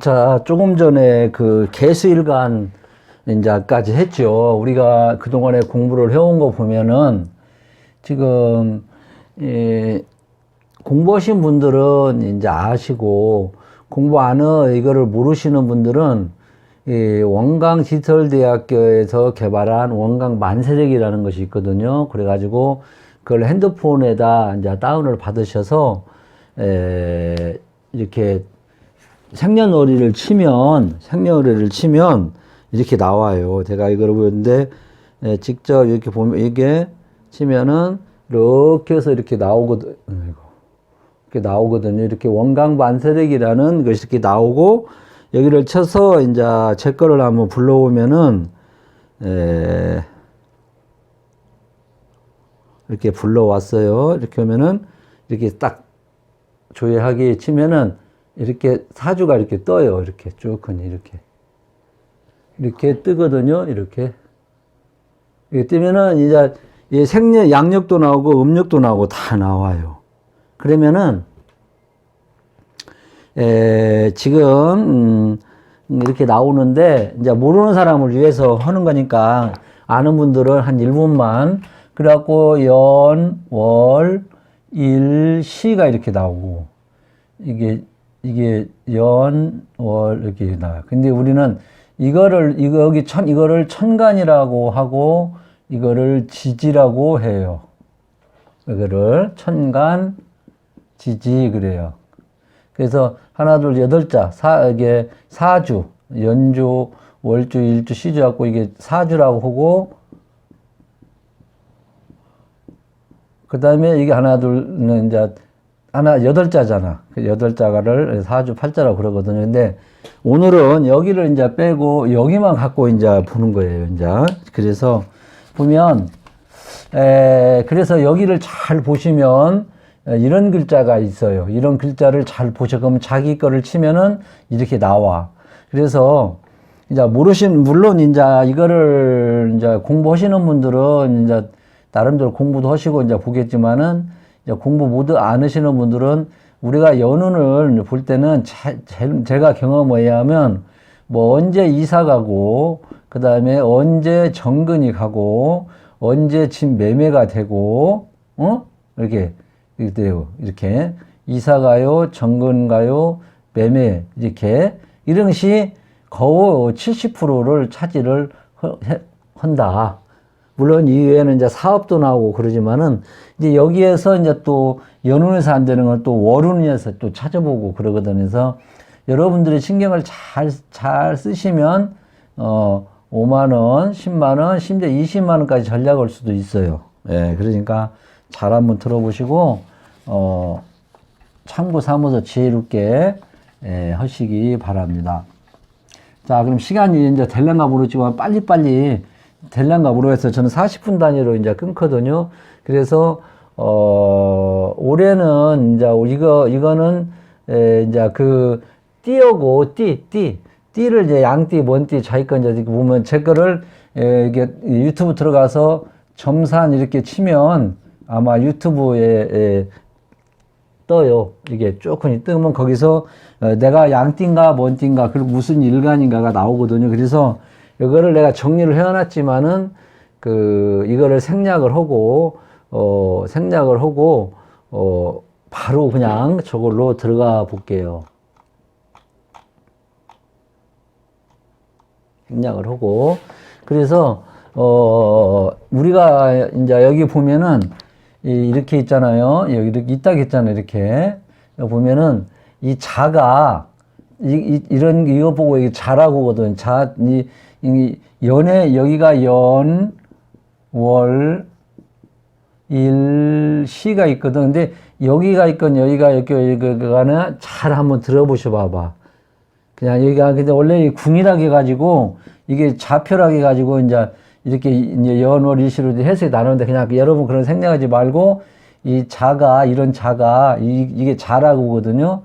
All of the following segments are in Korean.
자, 조금 전에 그 개수일간 이제까지 했죠. 우리가 그동안에 공부를 해온 거 보면은 지금 공부하신 분들은 이제 아시고 공부 안 해 이거를 모르시는 분들은 원광디지털대학교에서 개발한 원광 만세력이라는 것이 있거든요. 그래가지고 그걸 핸드폰에다 이제 다운을 받으셔서 이렇게 생년월일을 치면 이렇게 나와요. 제가 이걸 보는데 직접 이렇게 보면 이게 치면은 이렇게 해서 이렇게 나오거든. 이렇게 나오거든요. 이렇게 원광 만세력이라는 것이 이렇게 나오고 여기를 쳐서 이제 제 거를 한번 불러오면은 이렇게 불러왔어요. 이렇게 하면은 이렇게 딱 조회하기 치면은 이렇게 사주가 이렇게 떠요. 이렇게 쭉하니 이렇게 뜨거든요. 이렇게 뜨면은 이제 생년 양력도 나오고 음력도 나오고 다 나와요. 그러면은 지금 이렇게 나오는데 이제 모르는 사람을 위해서 하는 거니까 아는 분들은 한 1분만 그래갖고 연, 월, 일, 시가 이렇게 나오고 이게 연, 월 이렇게 나와요. 근데 우리는 이거를 천간이라고 하고 이거를 지지라고 해요. 이거를 천간, 지지 그래요. 그래서 하나, 둘, 8자, 이게 사주, 연주, 월주, 일주, 시주 갖고 이게 사주라고 하고 그 다음에 이게 하나, 둘은 이제 하나 8자잖아. 그 8자를 사주 8자라고 그러거든요. 근데 오늘은 여기를 이제 빼고 여기만 갖고 이제 보는 거예요. 이제. 그래서 보면, 그래서 여기를 잘 보시면 이런 글자가 있어요. 이런 글자를 잘 보셔. 그러면 자기 거를 치면은 이렇게 나와. 그래서 이제 물론 이제 이거를 이제 공부하시는 분들은 이제 나름대로 공부도 하시고 이제 보겠지만은 공부 모두 안 하시는 분들은 우리가 연운을 볼 때는 제가 경험에 의하면 뭐 언제 이사 가고 그 다음에 언제 정근이 가고 언제 집 매매가 되고 이렇게 이사 가요 정근 가요 매매 이렇게 이런 것이 거의 70%를 차지를 한다. 물론 이외에는 이제 사업도 나오고 그러지만은 이제 여기에서 이제 또 연운에서 안 되는 건 또 월운에서 또 찾아보고 그러거든요. 그래서 여러분들이 신경을 잘 쓰시면 5만 원, 10만 원, 심지어 20만 원까지 전략할 수도 있어요. 예, 그러니까 잘 한번 들어보시고 참고 삼아서 지혜롭게 하시기 바랍니다. 자, 그럼 시간이 이제 될란가 모르지만 빨리빨리 될란가 모르겠어요. 저는 40분 단위로 이제 끊거든요. 그래서, 올해는 이제 이거는, 이제 띠하고 띠를 이제 양띠, 뭔띠, 자기 거 이제 보면 제 거를, 이게 유튜브 들어가서 점산 이렇게 치면 아마 유튜브에, 떠요. 이게 조금 뜨면 거기서 내가 양띠인가 뭔띠인가 그리고 무슨 일간인가가 나오거든요. 그래서 이거를 내가 정리를 해놨지만은 이거를 생략을 하고 바로 그냥 저걸로 들어가 볼게요. 생략을 하고 그래서 우리가 이제 여기 보면은 이렇게 있잖아요. 여기 이렇게 있다고 했잖아요. 이렇게 보면은 이 자가 이거 보고 이게 자라고거든. 연에 여기가 연, 월, 일, 시가 있거든. 근데 여기가 있건 여기가 잘 한번 들어보셔 봐봐. 그냥 여기가 근데 원래 궁이라고 해가지고 이게 좌표라고 해가지고 이제 이렇게 연, 월, 일, 시로 해석이 나누는데 그냥 여러분 그런 생각하지 말고 이런 자가 이게 자라고거든요.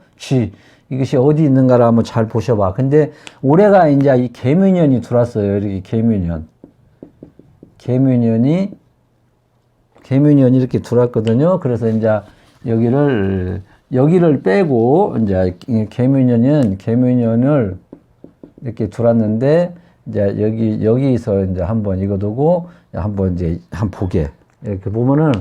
이것이 어디 있는가를 한번 잘 보셔봐. 근데 올해가 이제 이 개묘년이 들어왔어요. 이렇게 개묘년이 이렇게 들어왔거든요. 그래서 이제 여기를 여기를 빼고 이제 개묘년을 이렇게 둘었는데 이제 여기서 이제 한번 이거 두고 한번 이제 보게. 이렇게 보면은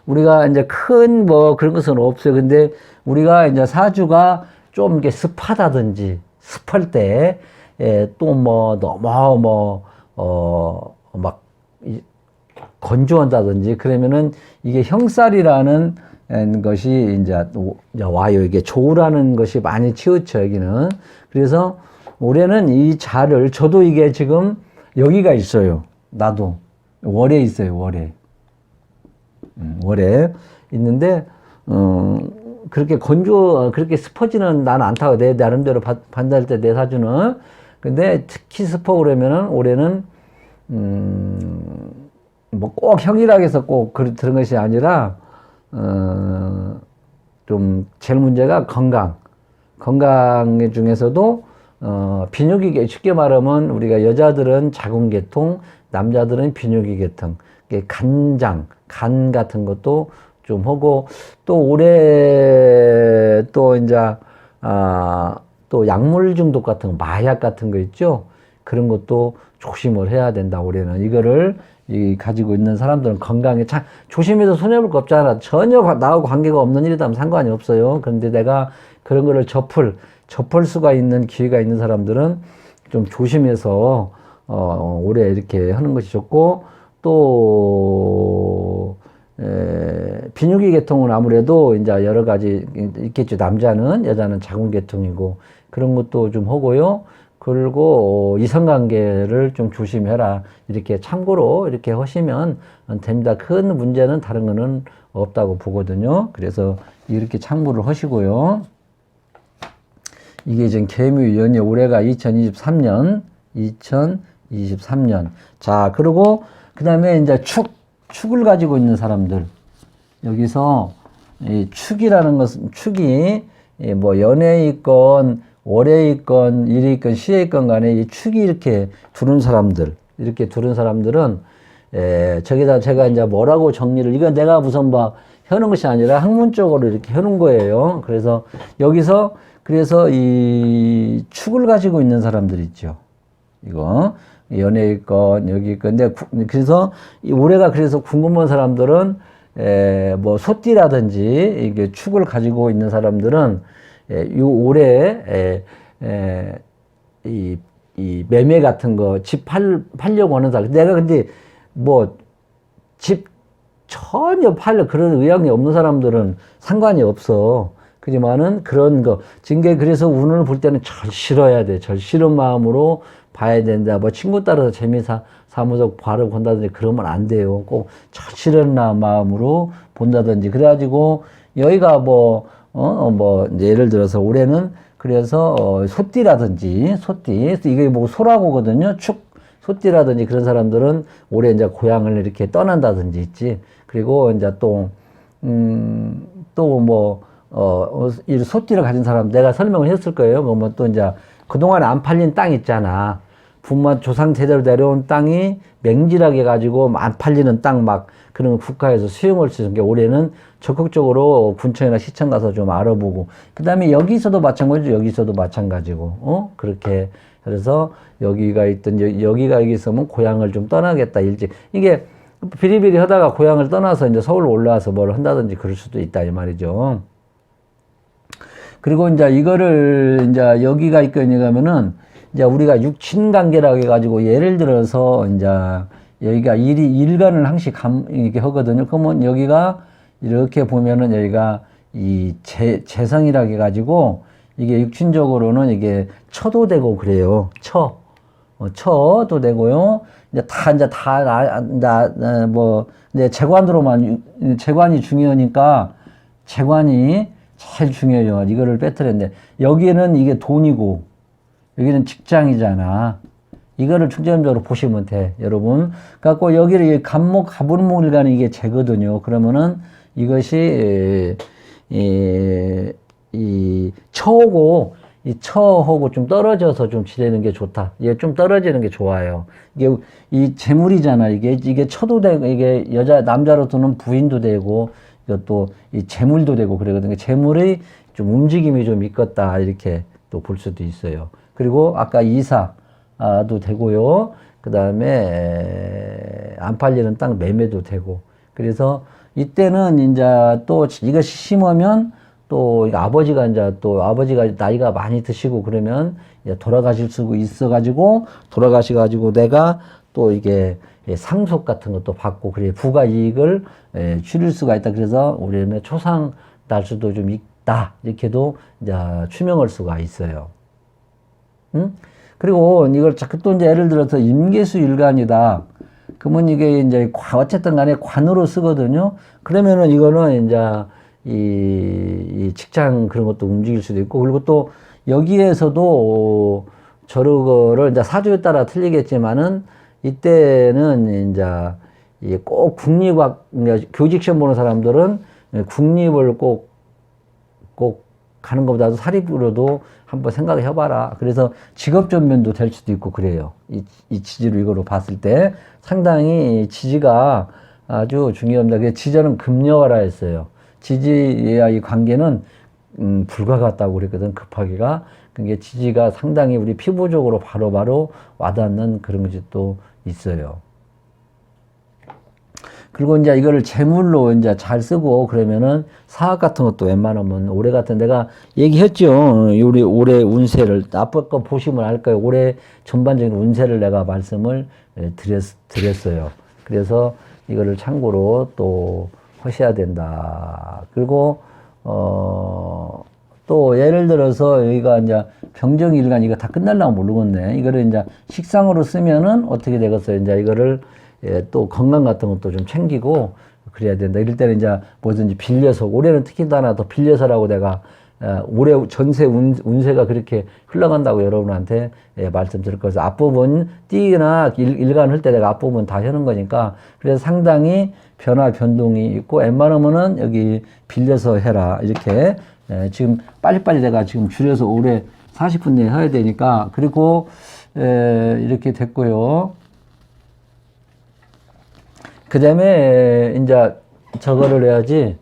우리가 이제 큰 뭐 그런 것은 없어요. 근데 우리가 이제 사주가 좀 이렇게 습하다든지 습할 때 또 뭐 너무 막 건조한다든지 그러면은 이게 형살이라는 것이 이제 와요. 이게 조라는 것이 많이 치우쳐 여기는. 그래서 올해는 이 자를 저도 이게 지금 여기가 있어요. 나도 월에 있어요. 월에 있는데 그렇게 그렇게 습하지는 나는 않다고 내 나름대로 판단할 때 내 사주는. 근데 특히 습하고 그러면은 올해는 뭐 꼭 형이라고 해서 꼭 그런 것이 아니라 좀 제일 문제가 건강 중에서도 비뇨기, 쉽게 말하면 우리가 여자들은 자궁계통, 남자들은 비뇨기 계통, 간 같은 것도 좀 하고, 또 올해 또 이제 또 약물 중독 같은 거, 마약 같은 거 있죠. 그런 것도 조심을 해야 된다. 올해는 이거를 가지고 있는 사람들은 건강에 참 조심해서 손해볼 거 없잖아. 전혀 나하고 관계가 없는 일이라면 상관이 없어요. 그런데 내가 그런 거를 접할 수가 있는 기회가 있는 사람들은 좀 조심해서 올해 이렇게 하는 것이 좋고, 또 비뇨기 계통은 아무래도 이제 여러 가지 있겠죠. 남자는, 여자는 자궁계통이고 그런 것도 좀 하고요. 그리고 이성관계를 좀 조심해라. 이렇게 참고로 이렇게 하시면 됩니다. 큰 문제는 다른 거는 없다고 보거든요. 그래서 이렇게 참고를 하시고요. 이게 지금 개묘연이 올해가 2023년. 자, 그리고 그 다음에 이제 축을 가지고 있는 사람들. 여기서 이 축이라는 것은, 축이 뭐 연애에 있건 월에 있건 일에 있건 시에 있건 간에 이 축이 이렇게 두른 사람들은 저기다 제가 이제 뭐라고 정리를, 이건 내가 무슨 막 해놓은 것이 아니라 학문적으로 이렇게 해놓은 거예요. 그래서 여기서 이 축을 가지고 있는 사람들 있죠. 이거 연애 있건 여기 있건. 근데 그래서 이 올해가 그래서 궁금한 사람들은 뭐 소띠라든지 이게 축을 가지고 있는 사람들은 이 올해 이 매매 같은 거 집 팔려고 하는 사람, 내가 근데 뭐 집 전혀 그런 의향이 없는 사람들은 상관이 없어. 그지만은 그런 거 징계, 그래서 운을 볼 때는 절실해야 돼. 절실한 마음으로 봐야 된다. 뭐 친구 따라서 재미삼아서 바로 본다든지 그러면 안 돼요. 꼭 절실한 마음으로 본다든지. 그래가지고 여기가 뭐 예를 들어서 올해는 그래서 소띠라든지, 이게 뭐 소라고거든요. 소띠라든지 그런 사람들은 올해 이제 고향을 이렇게 떠난다든지 있지. 그리고 이제 이 소띠를 가진 사람 내가 설명을 했을 거예요. 뭐 또 이제 그동안 안 팔린 땅 있잖아. 부모 조상 제대로 내려온 땅이 맹질하게 가지고 안 팔리는 땅 막 그런 국가에서 수용할 수 있는 게 올해는 적극적으로 군청이나 시청 가서 좀 알아보고, 그 다음에 여기서도 마찬가지고, 그렇게. 그래서 여기가 여기 있으면 고향을 좀 떠나겠다, 일찍. 이게 비리비리 하다가 고향을 떠나서 이제 서울로 올라와서 뭘 한다든지 그럴 수도 있다, 이 말이죠. 그리고 이제 이거를 이제 여기가 있거냐면은 이제 우리가 육친관계라고 해가지고, 예를 들어서 이제 여기가 일간을 항시 이렇게 하거든요. 그러면 여기가 이렇게 보면은 여기가 이 재성이라고 해가지고, 이게 육친적으로는 이게 처도 되고 그래요. 처도 되고요. 이제 재관이 중요하니까, 재관이 제일 중요해요. 이거를 빼뜨렸는데, 여기는 이게 돈이고, 여기는 직장이잖아. 이거를 중점적으로 보시면 돼, 여러분. 갖고 여기를 가분목일간은 이게 재거든요. 그러면은 이것이 이 처하고 좀 떨어져서 좀 지내는 게 좋다. 이게 좀 떨어지는 게 좋아요. 이게 이 재물이잖아. 이게 처도 되고, 이게 남자로서는 부인도 되고, 이것도 이 재물도 되고 그러거든요. 재물의 좀 움직임이 좀 있겠다 이렇게 또 볼 수도 있어요. 그리고 아까 이사도 되고요. 그 다음에 안 팔리는 땅 매매도 되고. 그래서 이때는 이제 또 이것이 심으면 또 아버지가 이제 또 아버지가 나이가 많이 드시고 그러면 이제 돌아가실 수 있어가지고 돌아가셔가지고 내가 또 이게 상속 같은 것도 받고 그래 부가 이익을 줄일 수가 있다. 그래서 우리는 초상 날 수도 좀 있다. 이렇게도 이제 추명할 수가 있어요. 응? 그리고 이걸 자꾸 또 이제 예를 들어서 임계수 일간이다. 그러면 이게 이제 어쨌든 간에 관으로 쓰거든요. 그러면은 이거는 이제 이 직장 그런 것도 움직일 수도 있고, 그리고 또 여기에서도 저거를 이제 사주에 따라 틀리겠지만은 이때는 이제 꼭 국립학, 그러니까 교직시험 보는 사람들은 국립을 꼭 가는 것보다도 사립으로도 한번 생각을 해봐라. 그래서 직업 전면도 될 수도 있고 그래요. 이 지지로 이거로 봤을 때 상당히 지지가 아주 중요합니다. 그래서 지지는 급력하라 했어요. 지지와 이 관계는 불과 같다고 그랬거든. 급하기가. 그게 지지가 상당히 우리 피부적으로 바로바로 와닿는 그런 것이 또 있어요. 그리고 이제 이거를 재물로 이제 잘 쓰고 그러면은 사업 같은 것도 웬만하면 올해 같은 내가 얘기했죠. 우리 올해 운세를 앞에 거 보시면 알 거예요. 올해 전반적인 운세를 내가 말씀을 드렸어요. 그래서 이거를 참고로 또 하셔야 된다. 그리고 또 예를 들어서 여기가 이제 병정일간 이거 다 끝날라고 모르겠네. 이거를 이제 식상으로 쓰면은 어떻게 되겠어요? 이제 이거를 또 건강 같은 것도 좀 챙기고 그래야 된다. 이럴 때는 이제 뭐든지 빌려서, 올해는 특히 하나 더 빌려서라고 내가 올해 전세 운세가 그렇게 흘러간다고 여러분한테 말씀드릴 거여서 앞부분 띠나 일간 할 때 내가 앞부분 다 해놓은 거니까, 그래서 상당히 변화 변동이 있고 웬만하면은 여기 빌려서 해라 이렇게 지금 빨리빨리 내가 지금 줄여서 올해 40분 내에 해야 되니까. 그리고 이렇게 됐고요. 그 다음에 이제 저거를 해야지.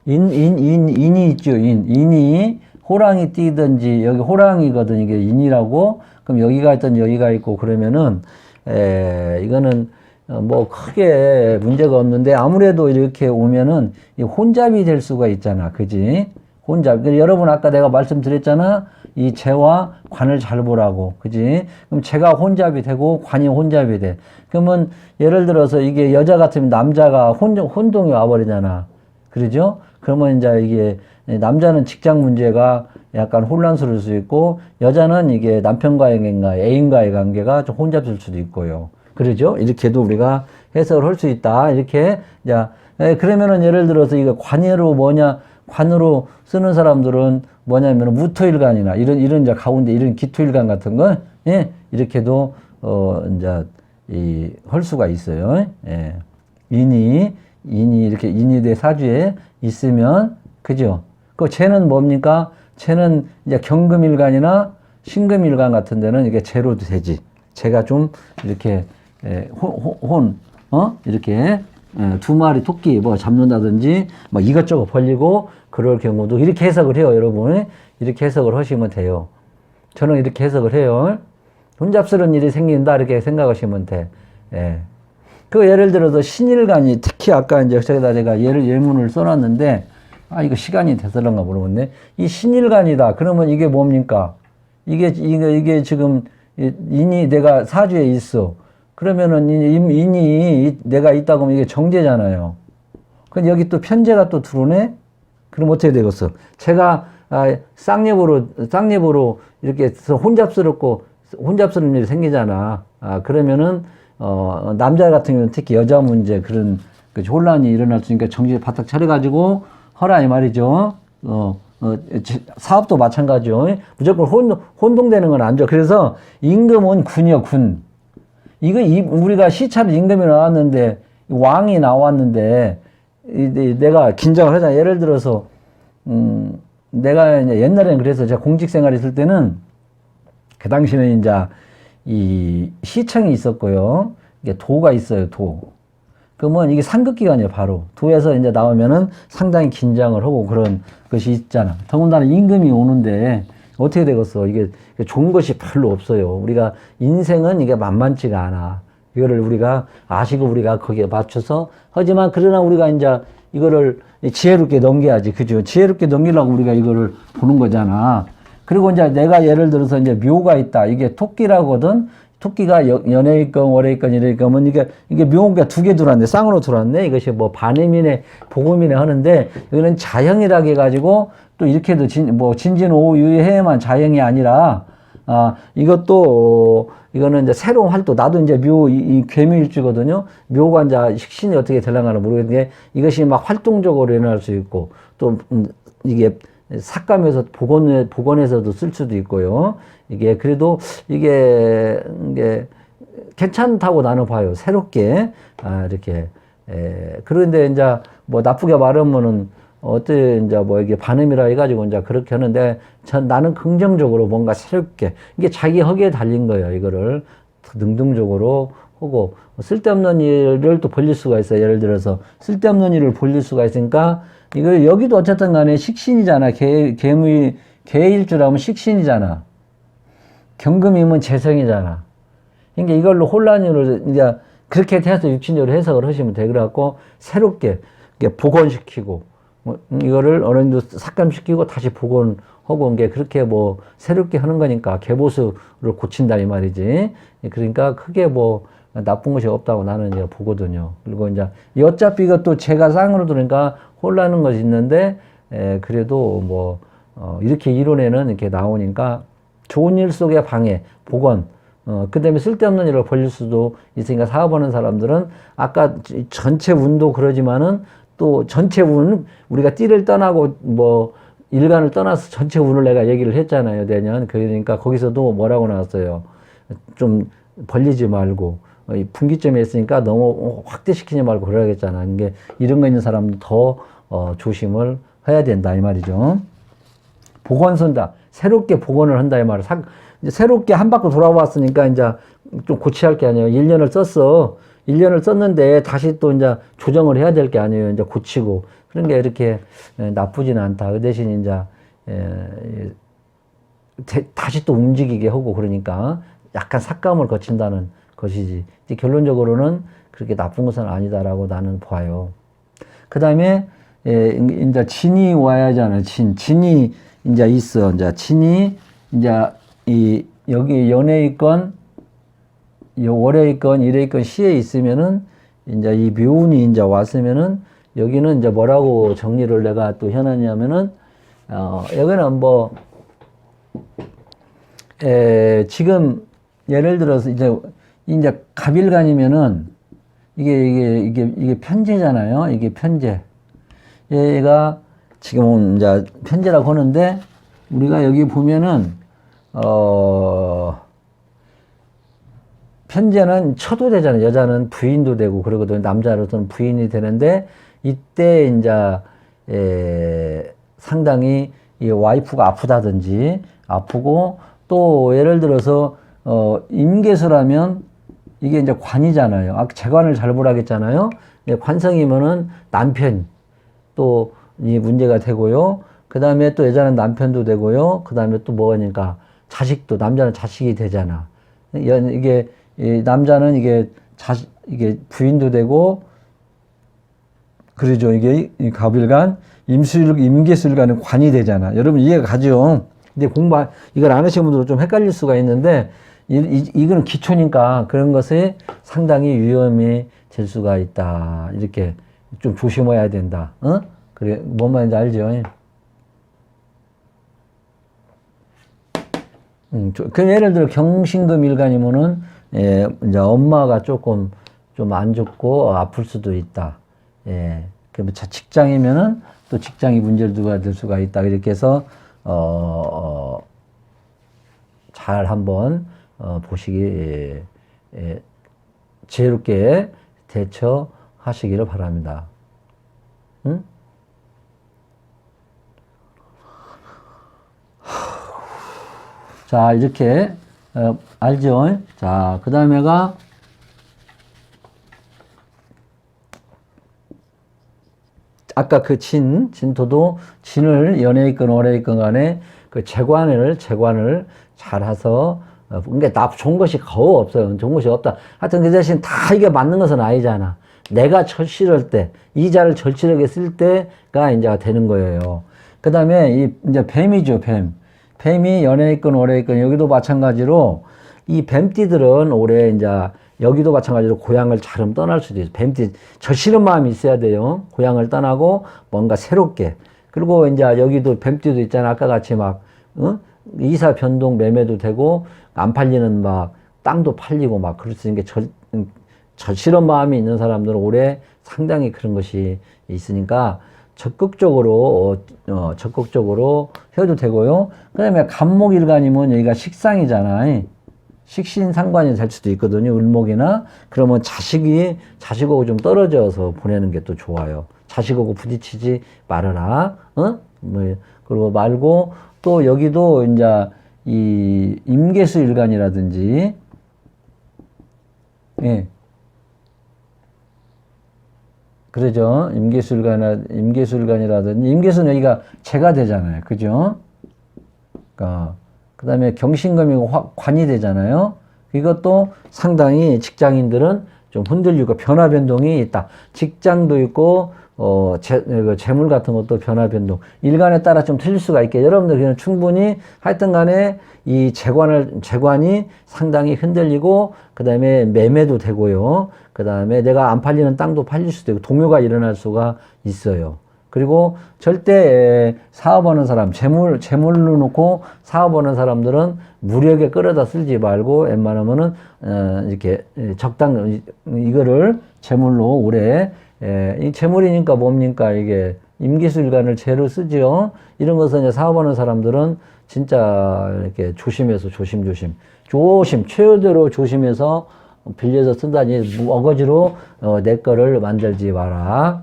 인이 있죠. 인이 호랑이 띠든지, 여기 호랑이거든. 이게 인이라고. 그럼 여기가 있든 여기가 있고 그러면은 이거는 뭐 크게 문제가 없는데, 아무래도 이렇게 오면은 혼잡이 될 수가 있잖아. 그지? 혼잡. 여러분 아까 내가 말씀드렸잖아. 이 재와 관을 잘 보라고. 그지? 그럼 재가 혼잡이 되고 관이 혼잡이 돼. 그러면 예를 들어서 이게 여자 같으면 남자가 혼동이 와버리잖아. 그러죠? 그러면 이제 이게 남자는 직장 문제가 약간 혼란스러울 수 있고, 여자는 이게 남편과의 애인과의 관계가 좀 혼잡될 수도 있고요. 그러죠? 이렇게도 우리가 해석을 할 수 있다. 이렇게. 자, 그러면은 예를 들어서 이거 관으로 뭐냐, 관으로 쓰는 사람들은 뭐냐면 무토일간이나 이런 이제 가운데 이런 기토일간 같은 거, 예, 이렇게도 이제 할 수가 있어요. 예. 인이 이렇게 인이 대 사주에 있으면, 그죠? 그 재는 뭡니까? 재는 이제 경금일간이나 신금일간 같은 데는 이게 재로도 되지. 재가 좀 이렇게 이렇게 두 마리 토끼 뭐 잡는다든지 뭐 이것저것 벌리고 그럴 경우도 이렇게 해석을 해요, 여러분. 이렇게 해석을 하시면 돼요. 저는 이렇게 해석을 해요. 혼잡스러운 일이 생긴다 이렇게 생각하시면 돼. 예. 그 예를 들어서 신일간이, 특히 아까 이제 저기다 제가 예문을 써놨는데, 이거 시간이 돼서 그런가 모르겠네. 이 신일간이다. 그러면 이게 뭡니까? 이게 지금 인이 내가 사주에 있어. 그러면은 인이 내가 있다고 하면 이게 정제잖아요. 근데 여기 또 편제가 또 들어오네? 그럼 어떻게 되겠어? 제가 쌍립으로 이렇게 혼잡스러운 일이 생기잖아. 그러면은 남자 같은 경우는 특히 여자 문제 그런 혼란이 일어날 수 있으니까 정신 바짝 차려가지고 허라 이 말이죠. 사업도 마찬가지죠. 무조건 혼동되는 건 안 좋아. 그래서 임금은 군이요, 군. 우리가 시차로 임금이 나왔는데, 왕이 나왔는데, 내가 긴장을 하잖아. 예를 들어서, 내가 이제 옛날에는 그래서 제가 공직 생활 했을 때는, 그 당시에는 이제 이 시청이 있었고요. 이게 도가 있어요, 도. 그러면 이게 상급기관이에요, 바로. 도에서 이제 나오면은 상당히 긴장을 하고 그런 것이 있잖아. 더군다나 임금이 오는데 어떻게 되겠어? 이게 좋은 것이 별로 없어요. 우리가 인생은 이게 만만치가 않아. 이거를 우리가 아시고 우리가 거기에 맞춰서 하지만 그러나 우리가 이제 이거를 지혜롭게 넘겨야지. 그죠? 지혜롭게 넘기려고 우리가 이거를 보는 거잖아. 그리고 이제 내가 예를 들어서 이제 묘가 있다. 이게 토끼라거든. 토끼가 연애일건, 월애일건, 일애일건은 이게 묘가 두 개 들어왔네. 쌍으로 들어왔네. 이것이 뭐 반음이네, 복음이네 하는데, 여기는 자형이라고 해가지고, 또 이렇게도 진진오유해만 자형이 아니라, 이것도, 이거는 이제 새로운 활동. 나도 이제 이 괴묘일주거든요. 묘가 이제 식신이 어떻게 되려나 모르겠는데, 이것이 막 활동적으로 일어날 수 있고, 또, 이게 삭감해서 복원해서도 쓸 수도 있고요. 이게 그래도 이게 괜찮다고 나는 봐요. 새롭게 이렇게 그런데 이제 뭐 나쁘게 말하면은 어때 이제 뭐 이게 반음이라 해가지고 이제 그렇게 하는데 나는 긍정적으로 뭔가 새롭게 이게 자기 허기에 달린 거예요. 이거를 능동적으로 하고 쓸데없는 일을 또 벌릴 수가 있어요. 예를 들어서 쓸데없는 일을 벌릴 수가 있으니까 이거 여기도 어쨌든 간에 식신이잖아. 개일주라면 식신이잖아. 경금이면 재성이잖아. 그러니까 이걸로 혼란을 이제 그렇게 해서 육신적으로 해석을 하시면 돼. 그래갖고 새롭게 복원시키고 이거를 어느 정도 삭감시키고 다시 복원하고 게 그렇게 뭐 새롭게 하는 거니까 개보수를 고친다 이 말이지. 그러니까 크게 뭐 나쁜 것이 없다고 나는 이제 보거든요. 그리고 이제 어차피 이것도 제가 쌍으로 들으니까 혼란한 것이 있는데 그래도 뭐 이렇게 이론에는 이렇게 나오니까 좋은 일 속의 방해, 복원, 그 다음에 쓸데없는 일을 벌릴 수도 있으니까 사업하는 사람들은 아까 전체 운도 그러지만은 또 전체 운, 우리가 띠를 떠나고 뭐 일간을 떠나서 전체 운을 내가 얘기를 했잖아요, 내년. 그러니까 거기서도 뭐라고 나왔어요. 좀 벌리지 말고, 분기점에 있으니까 너무 확대시키지 말고 그러겠잖아. 이게 이런 거 있는 사람도 더 조심을 해야 된다, 이 말이죠. 복원선다. 새롭게 복원을 한다 이 말을 이제 새롭게 한 바퀴 돌아왔으니까 이제 좀 고쳐야 할 게 아니에요. 1년을 썼어. 1년을 썼는데 다시 또 이제 조정을 해야 될 게 아니에요. 이제 고치고. 그런 게 이렇게 나쁘지는 않다. 그 대신 이제 다시 또 움직이게 하고 그러니까 약간 삭감을 거친다는 것이지. 결론적으로는 그렇게 나쁜 것은 아니다라고 나는 봐요. 그 다음에 이제 진이 와야 하잖아요. 진이 이제 있어. 이제 진이 이제 여기 연애있건 월애있건 일애있건 시에 있으면은 이제 이 묘운이 이제 왔으면은 여기는 이제 뭐라고 정리를 내가 또 해놨냐면은 여기는 뭐 지금 예를 들어서 이제 갑일간이면은 이게 편제잖아요. 이게 편제. 얘가 지금은 이제 편제라고 하는데 우리가 여기 보면은 편제는 처도 되잖아요. 여자는 부인도 되고 그러거든요. 남자로서는 부인이 되는데 이때 이제 상당히 이 와이프가 아프다든지 아프고 또 예를 들어서 임계수라면 이게 이제 관이잖아요. 아까 재관을 잘 보라겠잖아요. 관성이면은 남편 또 이 문제가 되고요. 그 다음에 또 여자는 남편도 되고요. 그 다음에 또 뭐니까 자식도 남자는 자식이 되잖아. 이게 남자는 이게 부인도 되고 그러죠. 이게 갑일간 임계술간은 관이 되잖아. 여러분 이해가 가죠? 근데 이걸 안 하시는 분들은 좀 헷갈릴 수가 있는데 이거는 기초니까 그런 것에 상당히 위험이 될 수가 있다. 이렇게 좀 조심해야 된다. 그래, 뭔 말인지 알죠? 그 예를 들어 경신금 일간이면은 이제 엄마가 조금 좀 안 좋고 아플 수도 있다. 그 직장이면은 또 직장이 문제가 될 수가 있다. 이렇게 해서 잘 한번 보시기 지혜롭게 대처하시기를 바랍니다. 응? 자, 이렇게 알죠? 자, 그 다음에가 아까 그 진토도 진을 연에 있건 월에 있건 간에 그 재관을 잘 해서, 그러니까 좋은 것이 거의 없어요. 좋은 것이 없다. 하여튼 그 대신 다 이게 맞는 것은 아니잖아. 내가 절실할 때, 이자를 절실하게 쓸 때가 이제 되는 거예요. 그 다음에 이제 뱀이죠, 뱀. 뱀이 연에 있건 월에 있건 여기도 마찬가지로 이 뱀띠들은 올해 이제 여기도 마찬가지로 고향을 잘 떠날 수도 있어요. 뱀띠 절실한 마음이 있어야 돼요. 고향을 떠나고 뭔가 새롭게. 그리고 이제 여기도 뱀띠도 있잖아. 아까 같이 막 이사 변동 매매도 되고 안 팔리는 막 땅도 팔리고 막 그럴 수 있는 게 절실한 마음이 있는 사람들은 올해 상당히 그런 것이 있으니까 적극적으로 해도 되고요. 그 다음에 간목일간이면 여기가 식상이잖아. 식신상관이 될 수도 있거든요. 을목이나. 그러면 자식하고 좀 떨어져서 보내는 게 또 좋아요. 자식하고 부딪히지 말아라. 그리고 말고 또 여기도 이제 이 임계수 일간이라든지, 예. 그러죠. 임계술관이라든지, 임계수는 여기가 재가 되잖아요. 그죠? 그 다음에 경신금이고 관이 되잖아요. 이것도 상당히 직장인들은 좀 흔들리고 변화 변동이 있다. 직장도 있고, 재물 같은 것도 변화 변동. 일간에 따라 좀 틀릴 수가 있게. 여러분들 그냥 충분히 하여튼 간에 이 재관이 상당히 흔들리고, 그 다음에 매매도 되고요. 그 다음에 내가 안 팔리는 땅도 팔릴 수도 있고, 동요가 일어날 수가 있어요. 그리고 절대 사업하는 사람, 재물로 놓고 사업하는 사람들은 무력에 끌어다 쓰지 말고 웬만하면은, 이렇게 이거를 재물로 오래, 이 재물이니까 뭡니까? 이게 임기술관을 재로 쓰죠. 이런 것은 이제 사업하는 사람들은 진짜 이렇게 조심해서 조심, 최대로 조심해서 빌려서 쓴다니 어거지로 내 거를 만들지 마라.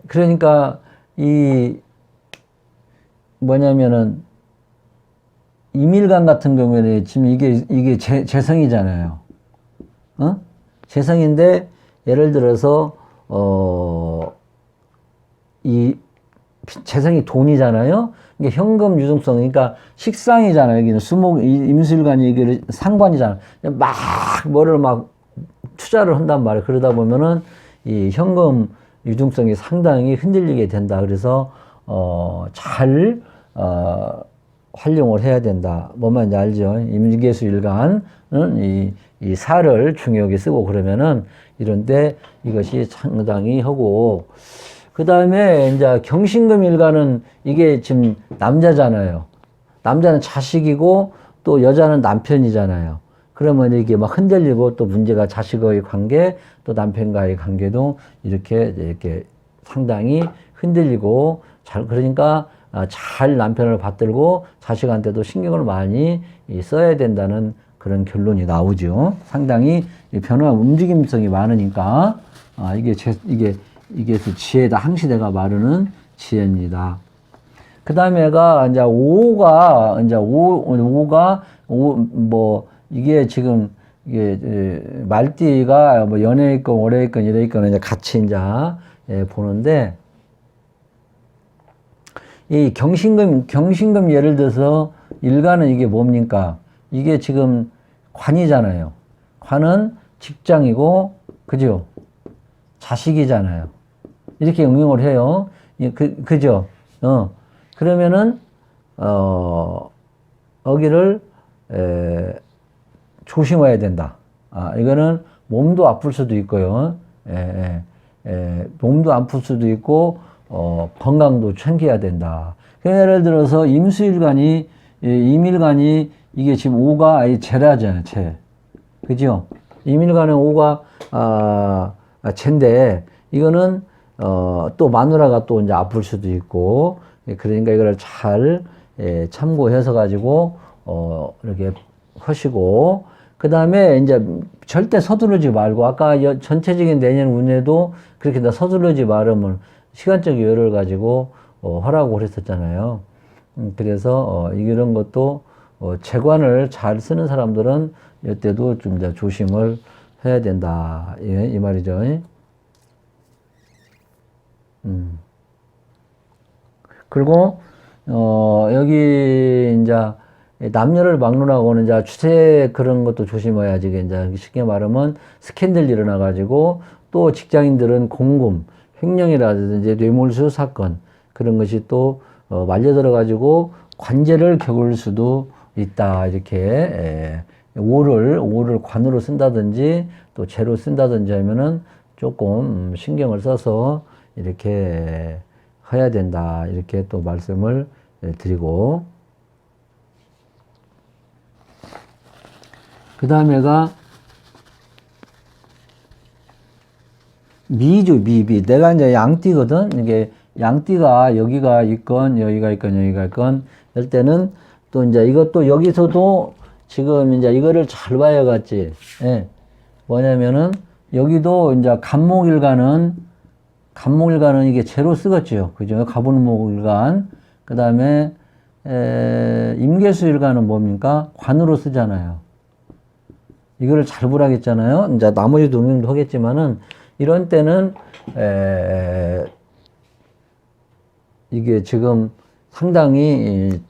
그러니까 뭐냐면은 임일간 같은 경우에는 지금 이게 재성이잖아요. 재성인데 예를 들어서 이 재성이 돈이잖아요. 이게 현금 유동성, 그러니까 식상이잖아요. 여기는 임술관이 이게 상관이잖아. 막 뭐를 막 투자를 한단 말이에요. 그러다 보면은 이 현금 유동성이 상당히 흔들리게 된다. 그래서 잘 활용을 해야 된다. 뭔 말인지 알죠? 임계수 일간은 이 살을 중요하게 쓰고 그러면은 이런데 이것이 상당히 하고, 그 다음에 이제 경신금 일간은 이게 지금 남자잖아요. 남자는 자식이고 또 여자는 남편이잖아요. 그러면 이게 막 흔들리고 또 문제가 자식과의 관계, 또 남편과의 관계도 이렇게 상당히 흔들리고, 그러니까 잘 남편을 받들고 자식한테도 신경을 많이 써야 된다는 그런 결론이 나오죠. 상당히 변화, 움직임성이 많으니까, 이게 지혜다, 항시대가 마르는 지혜입니다. 그 다음에가 이제 5가 이게 지금 이게 말띠가 뭐 연에 있건 월에 있건 일에 있건 이제 같이 이제 보는데, 이 경신금 예를 들어서 일간은 이게 뭡니까? 이게 지금 관이잖아요. 관은 직장이고, 그죠? 자식이잖아요. 이렇게 응용을 해요. 그죠? 그러면은, 여기를, 조심해야 된다. 이거는 몸도 아플 수도 있고요. 몸도 아플 수도 있고, 건강도 챙겨야 된다. 예를 들어서 임일간이 이게 지금 5가 재라잖아요, 재. 그죠? 임일간은 5가, 재인데, 이거는, 또 마누라가 또 이제 아플 수도 있고, 그러니까 이거를 잘, 참고해서 가지고, 이렇게 하시고, 그 다음에 이제 절대 서두르지 말고, 아까 전체적인 내년 운에도 그렇게 다 서두르지 말으면 시간적 여유를 가지고, 하라고 그랬었잖아요. 그래서, 이런 것도, 재관을 잘 쓰는 사람들은 이때도 좀 이제 조심을 해야 된다. 예, 이 말이죠. 그리고, 여기, 이제, 남녀를 막론하고는 이제 추세 그런 것도 조심해야지. 이제 쉽게 말하면 스캔들 일어나가지고 또 직장인들은 공금, 횡령이라든지 뇌물수 사건 그런 것이 또 말려들어가지고 관제를 겪을 수도 있다. 이렇게 오를 관으로 쓴다든지 또 재로 쓴다든지 하면은 조금 신경을 써서 이렇게 해야 된다. 이렇게 또 말씀을 드리고, 그 다음에가 미죠, 미. 내가 이제 양띠거든. 이게 양띠가 여기가 있건, 여기가 있건, 여기가 있건, 할 때는 또 이제 이것도 여기서도 지금 이제 이거를 잘 봐야겠지. 예. 뭐냐면은 여기도 이제 간목일간은 이게 재로 쓰겠죠. 그죠? 가분목일간. 그 다음에, 임계수일간은 뭡니까? 관으로 쓰잖아요. 이거를 잘 보라겠잖아요. 이제 나머지도 응용도 하겠지만은, 이런 때는, 이게 지금 상당히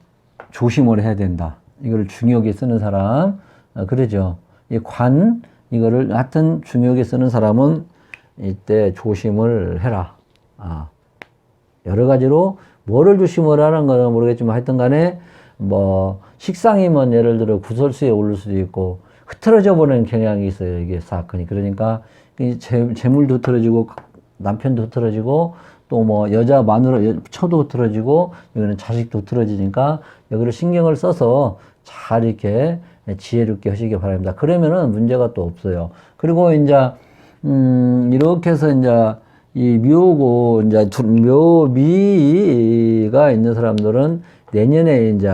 조심을 해야 된다. 이걸 중요하게 쓰는 사람, 그러죠. 이 관, 이거를 하여튼 중요하게 쓰는 사람은 이때 조심을 해라. 여러 가지로 뭐를 조심을 하는 거는 모르겠지만 하여튼 간에 뭐 식상이면 예를 들어 구설수에 오를 수도 있고 흐트러져 버리는 경향이 있어요. 이게 사건이. 그러니까 이 재물도 흐트러지고 남편도 흐트러지고 또 뭐 여자 마누라 처도 흐트러지고 여기는 자식도 흐트러지니까 여기를 신경을 써서 잘 이렇게 지혜롭게 하시기 바랍니다. 그러면은 문제가 또 없어요. 그리고 이제 이렇게 해서 이제 이 묘고 이제 묘미가 있는 사람들은 내년에 이제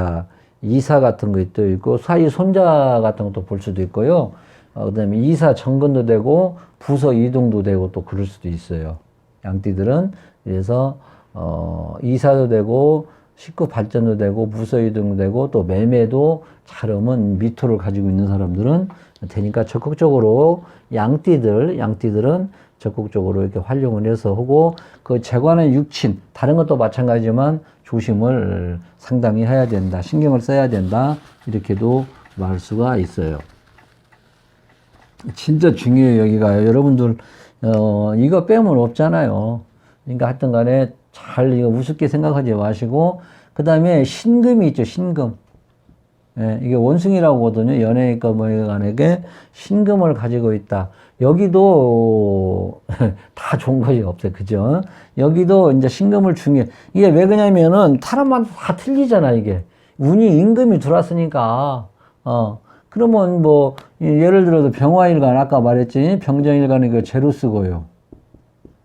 이사 같은 것도 있고 사위 손자 같은 것도 볼 수도 있고요. 그다음에 이사 정근도 되고 부서 이동도 되고 또 그럴 수도 있어요. 양띠들은 그래서 이사도 되고 식구 발전도 되고 부서 이동도 되고 또 매매도 잘하면 미토를 가지고 있는 사람들은 되니까 적극적으로 양띠들은 적극적으로 이렇게 활용을 해서 하고 그 재관의 육친 다른 것도 마찬가지지만 조심을 상당히 해야 된다. 신경을 써야 된다. 이렇게도 말 수가 있어요. 진짜 중요해요. 여기가 여러분들 이거 빼면 없잖아요. 그러니까 하여튼 간에 잘 이거 우습게 생각하지 마시고 그 다음에 신금이 있죠. 신금. 예, 이게 원숭이라고 하거든요. 연예인과 뭐에게 신금을 가지고 있다. 여기도 다 좋은 것이 없어요. 그죠? 여기도 이제 신금을 중요해. 이게 왜 그러냐면은 사람마다 다 틀리잖아. 이게 운이 임금이 들어왔으니까 그러면 뭐 예를 들어서 병화일간 아까 말했지 병정일간은 이거 재로 쓰고요.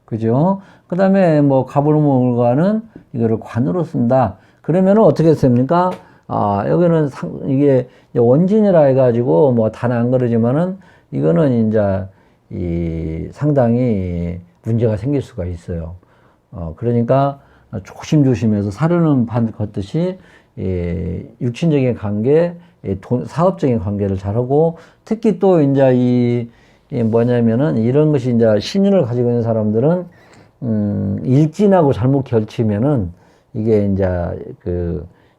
그죠? 그 다음에 뭐 가불목일간은 이거를 관으로 쓴다. 그러면은 어떻게 씁니까? 여기는 이게 원진이라 해가지고 뭐 다는 안 그러지만은 이거는 이제 상당히 문제가 생길 수가 있어요. 그러니까 조심조심해서 사료는 걷듯이 육친적인 관계, 사업적인 관계를 잘하고 특히 또 이제 뭐냐면은 이런 것이 이제 신윤을 가지고 있는 사람들은 일진하고 잘못 결치면은 이게 이제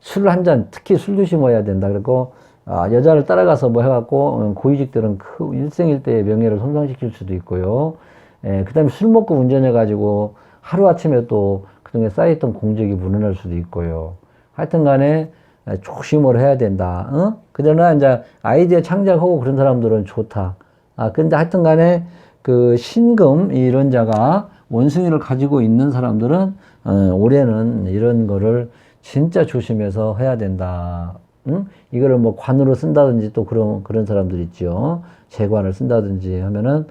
술 한 잔, 특히 술 조심해야 된다. 그리고, 여자를 따라가서 뭐 해갖고, 고위직들은 일생일대의 명예를 손상시킬 수도 있고요. 그 다음에 술 먹고 운전해가지고, 하루아침에 또 그동안에 쌓여있던 공적이 무너날 수도 있고요. 하여튼 간에, 조심을 해야 된다. 그러나 이제 아이디어 창작하고 그런 사람들은 좋다. 근데 하여튼 간에 그 신금, 이런 자가 원숭이를 가지고 있는 사람들은, 올해는 이런 거를 진짜 조심해서 해야 된다. 이거를 뭐 관으로 쓴다든지 또 그런 사람들 있죠. 재관을 쓴다든지 하면은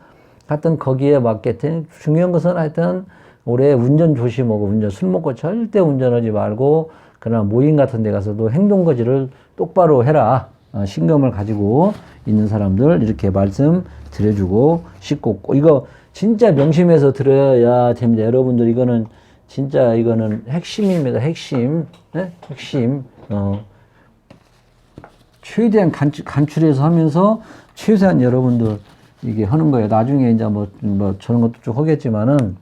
하여튼 거기에 맞게 중요한 것은 하여튼 올해 운전 조심하고 술 먹고 절대 운전하지 말고 그러나 모임 같은 데 가서도 행동거지를 똑바로 해라. 신금을 가지고 있는 사람들 이렇게 말씀 드려주고 싶고 이거 진짜 명심해서 들어야 됩니다. 여러분들 이거는 진짜 이거는 핵심입니다. 핵심. 네? 핵심. 최대한 간출해서 하면서 최소한 여러분들 이게 하는 거예요. 나중에 이제 뭐 저런 것도 좀 하겠지만은.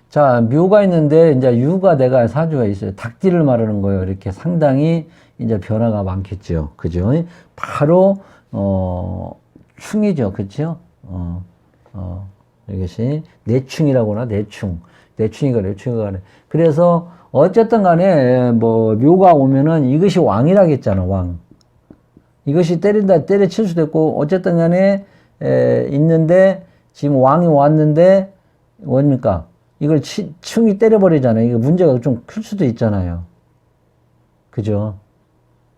자, 묘가 있는데, 이제 유가 내가 사주가 있어요. 닭띠를 말하는 거예요. 이렇게 상당히 이제 변화가 많겠죠. 그죠? 바로, 충이죠. 그죠? 이것이 내충이라고 하나? 내충이가. 그래서 어쨌든 간에 뭐 묘가 오면은 이것이 왕이라겠잖아. 왕. 이것이 때려칠 수도 있고, 어쨌든 간에 있는데, 지금 왕이 왔는데, 뭡니까? 이걸 충이 때려버리잖아요. 이거 문제가 좀 클 수도 있잖아요. 그죠?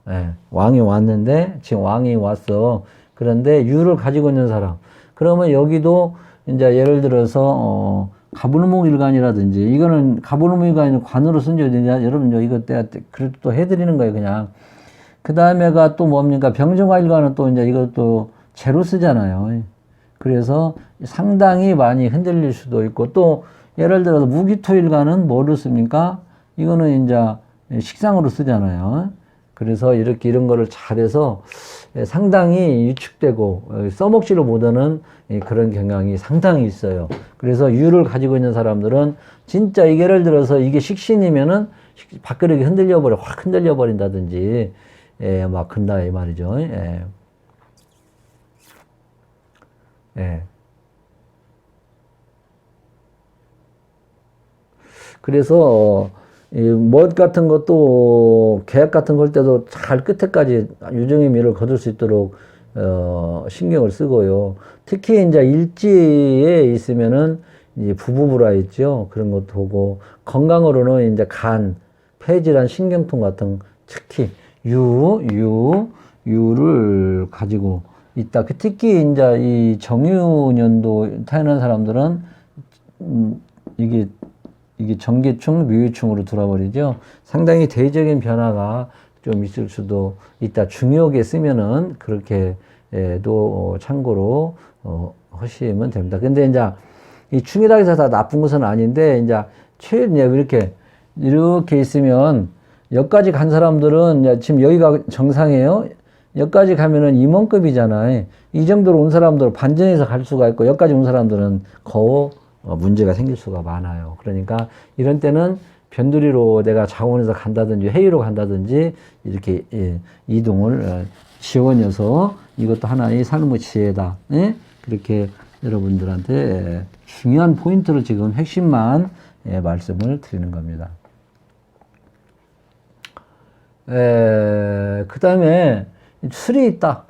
예. 왕이 왔는데, 지금 왕이 왔어. 그런데 유를 가지고 있는 사람. 그러면 여기도 이제 예를 들어서, 가부르목일간이라든지, 이거는 가부르목일간이 관으로 쓴 적이냐, 여러분, 이거 내가 그래도 또 해드리는 거예요, 그냥. 그 다음에가 또 뭡니까? 병정화일간은 또 이제 이것도 재로 쓰잖아요. 그래서 상당히 많이 흔들릴 수도 있고, 또 예를 들어서 무기토일간은 뭐로 씁니까? 이거는 이제 식상으로 쓰잖아요. 그래서 이렇게 이런 거를 잘해서 상당히 유축되고 써먹지를 못하는 그런 경향이 상당히 있어요. 그래서 유를 가지고 있는 사람들은 진짜 이게 예를 들어서 이게 식신이면은 밥그릇이 확 흔들려 버린다든지 막 근다 이 말이죠. 그래서 멋 같은 것도 계약 같은 걸 때도 잘 끝에까지 유정의 미를 거둘 수 있도록 신경을 쓰고요. 특히 이제 일지에 있으면은 이제 부부부라 있죠. 그런 것도 보고 건강으로는 이제 간, 폐질환, 신경통 같은 특히 유를 가지고 있다. 특히 이제 이 정유년도 태어난 사람들은 이게 정계충, 묘유충으로 돌아버리죠. 상당히 대외적인 변화가 좀 있을 수도 있다. 중요하게 쓰면은 그렇게도 참고로 하시면 됩니다. 근데 이제 이 충이라고 해서 다 나쁜 것은 아닌데 이제 이렇게 있으면 여기까지 간 사람들은 지금 여기가 정상이에요. 여기까지 가면은 임원급이잖아요. 이 정도로 온 사람들 반전해서 갈 수가 있고 여기까지 온 사람들은 문제가 생길 수가 많아요. 그러니까 이런 때는 변두리로 내가 자원해서 간다든지 회의로 간다든지 이렇게 이동을 지원해서 이것도 하나의 삶의 지혜다. 그렇게 여러분들한테 중요한 포인트를 지금 핵심만 말씀을 드리는 겁니다. 그 다음에 술이 있다.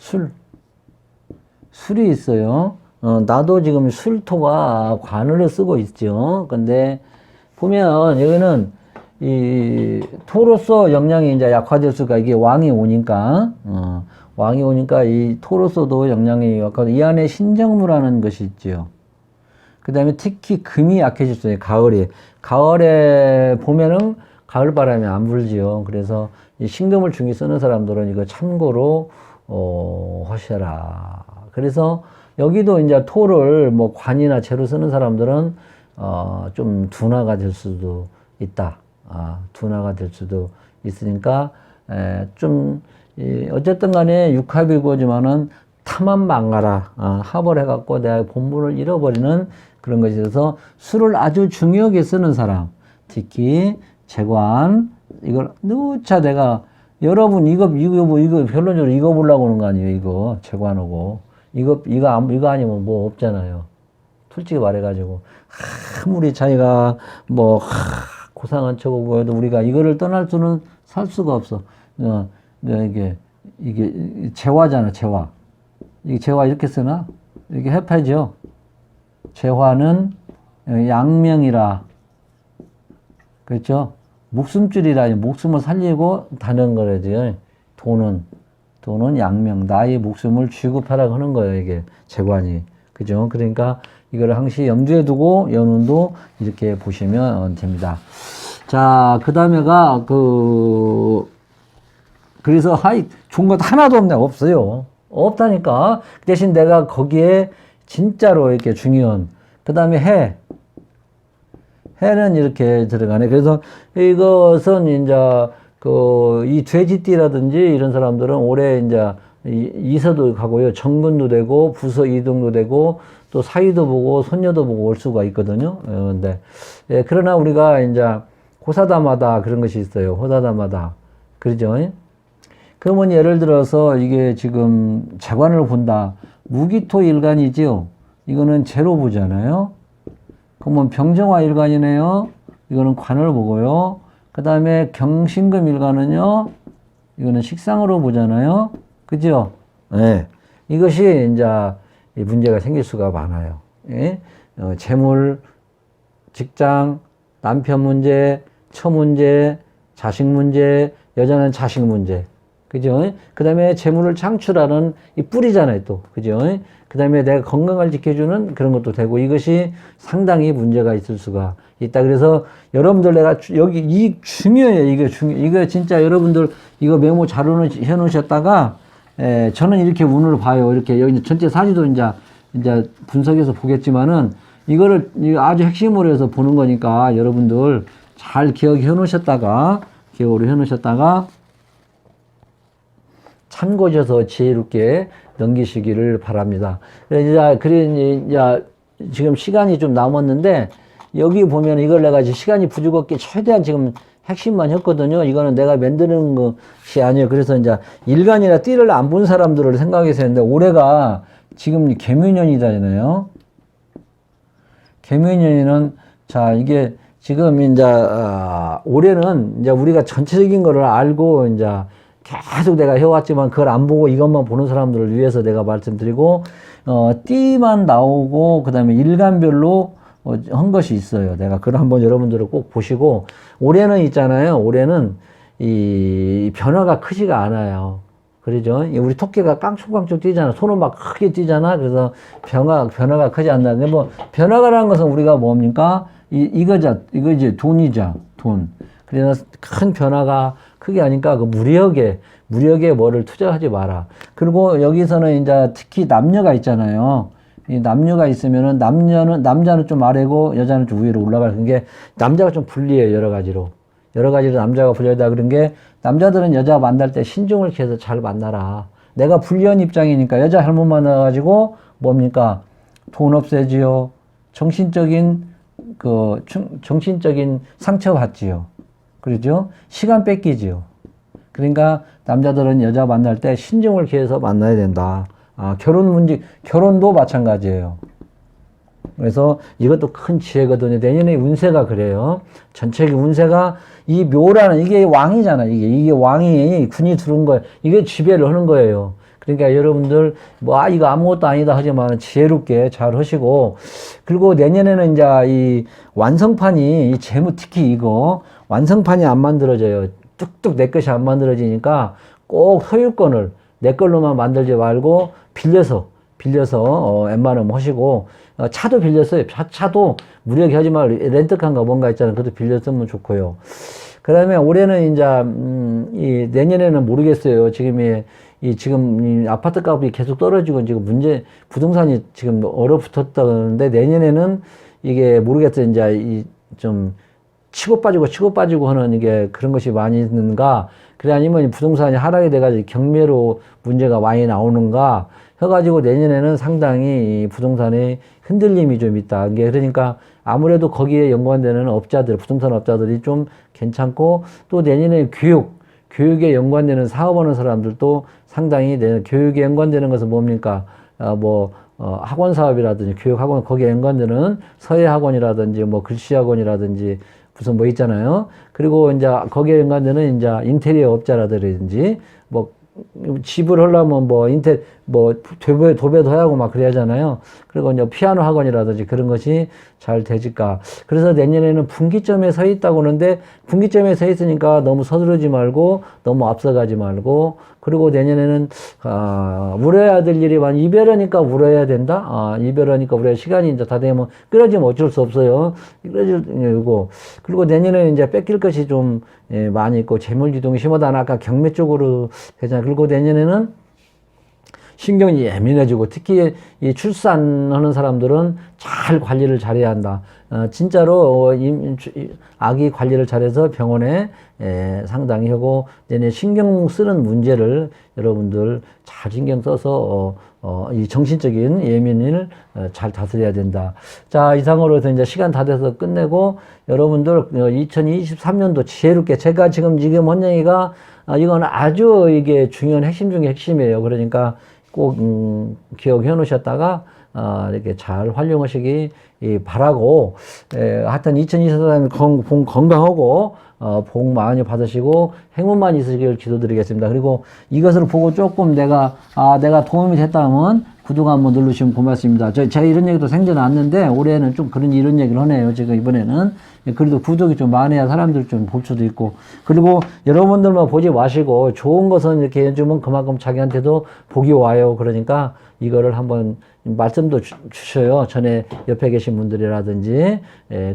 술이 있어요. 나도 지금 술토가 관을 쓰고 있죠. 근데 보면 여기는 이 토로서 영향이 이제 약화될 수가 이게 왕이 오니까 이 토로서도 영향이 약간 이 안에 신정무라는 것이 있죠. 그 다음에 특히 금이 약해질 수 있어요. 가을에 보면은 가을 바람이 안 불지요. 그래서 이 신금을 중히 쓰는 사람들은 이거 참고로 하셔라. 그래서 여기도 이제 토를 뭐 관이나 재로 쓰는 사람들은 좀 둔화가 될 수도 있다. 둔화가 될 수도 있으니까 어쨌든 간에 육합이고지만은 타만 망가라. 합을 해갖고 내가 본분을 잃어버리는 그런 것이 있어서 술을 아주 중요하게 쓰는 사람, 특히 재관, 이걸 누차 내가 여러분 이거 결론적으로 이거 보려고 하는 거 아니에요. 이거 재관하고 이거 아니면 뭐 없잖아요. 솔직히 말해가지고 아무리 자기가 뭐 고상한 척하고 해도 우리가 이거를 떠날 수는 살 수가 없어. 이게 재화잖아. 재화. 이게 재화 이렇게 쓰나? 이게 해파죠. 재화는 양명이라. 그렇죠? 목숨줄이라 목숨을 살리고 다는 거라지. 돈은 양명, 나의 목숨을 취급하라고 하는 거예요, 이게 재관이. 그죠? 그러니까 이걸 항시 염두에 두고 연운도 이렇게 보시면 됩니다. 자, 그 다음에가 그래서 좋은 것 하나도 없네. 없어요. 없다니까. 대신 내가 거기에 진짜로 이렇게 중요한, 그 다음에 해는 이렇게 들어가네. 그래서 이것은 이제 이 돼지띠라든지 이런 사람들은 올해 이제 이서도 가고요. 정근도 되고 부서 이동도 되고 또 사위도 보고 손녀도 보고 올 수가 있거든요. 근데 예, 그러나 우리가 이제 호사다마다 그런 것이 있어요. 호사다마다 그러죠. 그러면 예를 들어서 이게 지금 재관을 본다. 무기토 일간이지요. 이거는 제로부잖아요. 그러면 병정화 일간이네요. 이거는 관을 보고요. 그 다음에 경신금 일간은요. 이거는 식상으로 보잖아요. 그죠? 네. 이것이 이제 문제가 생길 수가 많아요. 예? 재물, 직장, 남편 문제, 처 문제, 자식 문제, 여자는 자식 문제. 그죠? 그 다음에 재물을 창출하는 이 뿌리잖아요, 또. 그죠? 그 다음에 내가 건강을 지켜주는 그런 것도 되고, 이것이 상당히 문제가 있을 수가 있다. 그래서 여러분들 내가 여기 중요해요. 이거 진짜 여러분들 이거 메모 잘 해놓으셨다가, 저는 이렇게 운을 봐요. 이렇게 여기 전체 사지도 이제 분석해서 보겠지만은, 이거를 아주 핵심으로 해서 보는 거니까 여러분들 잘 기억을 해 놓으셨다가 참고셔서 지혜롭게 넘기시기를 바랍니다. 이제 지금 시간이 좀 남았는데 여기 보면 이걸 내가 시간이 부족하게 최대한 지금 핵심만 했거든요. 이거는 내가 만드는 것이 아니에요. 그래서 이제 일간이나 띠를 안 본 사람들을 생각해서 했는데 올해가 지금 개묘년이잖아요. 개묘년에는 자 이게 지금 이제 올해는 이제 우리가 전체적인 거를 알고 이제 계속 내가 해왔지만 그걸 안 보고 이것만 보는 사람들을 위해서 내가 말씀드리고 띠만 나오고 그 다음에 일간별로 한 것이 있어요. 내가 그걸 한번 여러분들은 꼭 보시고 올해는 있잖아요. 올해는 이 변화가 크지가 않아요. 그러죠? 우리 토끼가 깡총깡총 뛰잖아. 손은 막 크게 뛰잖아. 그래서 변화가 크지 않나. 근데 뭐, 변화가라는 것은 우리가 뭡니까? 이거 이제 돈이자, 돈. 그래서 큰 변화가 크게 하니까 그 무력에 뭐를 투자하지 마라. 그리고 여기서는 이제 특히 남녀가 있잖아요. 이 남녀가 있으면은 남자는 좀 아래고 여자는 좀 위로 올라가는 게 남자가 좀 불리해요. 여러 가지로 남자가 불리하다 그런 게 남자들은 여자 만날 때 신중을 기해서 잘 만나라. 내가 불리한 입장이니까 여자 잘못 만나가지고 뭡니까? 돈 없애지요. 정신적인 상처 받지요. 그러죠? 시간 뺏기지요. 그러니까 남자들은 여자 만날 때 신중을 기해서 만나야 된다. 결혼도 마찬가지예요. 그래서 이것도 큰 지혜거든요. 내년에 운세가 그래요. 전체적인 운세가 이 묘라는 이게 왕이잖아. 이게 왕이 군이 들어온 거예요. 이게 지배를 하는 거예요. 그러니까 여러분들 이거 아무것도 아니다 하지만 지혜롭게 잘 하시고 그리고 내년에는 이제 이 완성판이 이 재무 특히 이거 완성판이 안 만들어져요. 뚝뚝 내 것이 안 만들어지니까 꼭 소유권을 내 걸로만 만들지 말고 빌려서 웬만하면 하시고 차도 빌렸어요. 차도 무리하게 하지 말고 렌트카인 거 뭔가 있잖아요. 그것도 빌려 쓰면 좋고요. 그 다음에 올해는 이제 이 내년에는 모르겠어요. 지금 이 아파트 값이 계속 떨어지고 지금 부동산이 지금 얼어붙었다는데 내년에는 이게 모르겠어요. 이제 좀 치고 빠지고 하는 이게 그런 것이 많이 있는가. 그래 아니면 부동산이 하락이 돼가지고 경매로 문제가 많이 나오는가 해가지고 내년에는 상당히 이 부동산의 흔들림이 좀 있다. 이게 그러니까 아무래도 거기에 연관되는 부동산 업자들이 좀 괜찮고 또 내년에 교육에 연관되는 사업하는 사람들도 상당히 교육에 연관되는 것은 뭡니까? 학원 사업이라든지 교육학원 거기에 연관되는 서예학원이라든지 글씨 학원이라든지 무슨 있잖아요. 그리고 이제 거기에 연관되는 이제 인테리어 업자라든지 집을 하려면 도배도 해야 하고 막 그래야 하잖아요. 그리고 이제 피아노 학원이라든지 그런 것이 잘 되질까. 그래서 내년에는 분기점에 서 있다고 하는데 분기점에 서 있으니까 너무 서두르지 말고 너무 앞서가지 말고 그리고 내년에는 울어야 될 일이 이별하니까 울어야 된다. 이별하니까 울어야 시간이 이제 다 되면 끊어지면 어쩔 수 없어요. 끊어지고 그리고 내년에는 이제 뺏길 것이 좀 많이 있고 재물이동이 심하다. 아까 경매 쪽으로 되잖아요. 그리고 내년에는 신경이 예민해지고 특히 이 출산하는 사람들은 잘 관리를 잘해야 한다. 진짜로 아기 관리를 잘해서 병원에 상당히 하고 내년 신경 쓰는 문제를 여러분들 잘 신경 써서 이 정신적인 예민을 잘 다스려야 된다. 자, 이상으로 해서 이제 시간 다 돼서 끝내고 여러분들 2023년도 지혜롭게 제가 지금 원영이가 이건 아주 이게 중요한 핵심 중에 핵심이에요. 그러니까 꼭 기억해 놓으셨다가 이렇게 잘 활용하시기 바라고, 하여튼 2024년 건강하고 복 많이 받으시고 행운만 있으시길 기도드리겠습니다. 그리고 이것을 보고 조금 내가 도움이 됐다면 구독 한번 누르시면 고맙습니다. 제가 이런 얘기도 생전 왔는데 올해는 좀 이런 얘기를 하네요. 지금 이번에는 그래도 구독이 좀 많아야 사람들 좀 볼 수도 있고, 그리고 여러분들만 보지 마시고 좋은 것은 이렇게 해주면 그만큼 자기한테도 복이 와요. 그러니까 이거를 한번 말씀도 주셔요. 전에 옆에 계신 분들이라든지.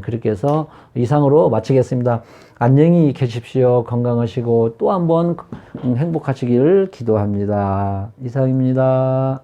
그렇게 해서 이상으로 마치겠습니다. 안녕히 계십시오. 건강하시고 또 한번 행복하시길 기도합니다. 이상입니다.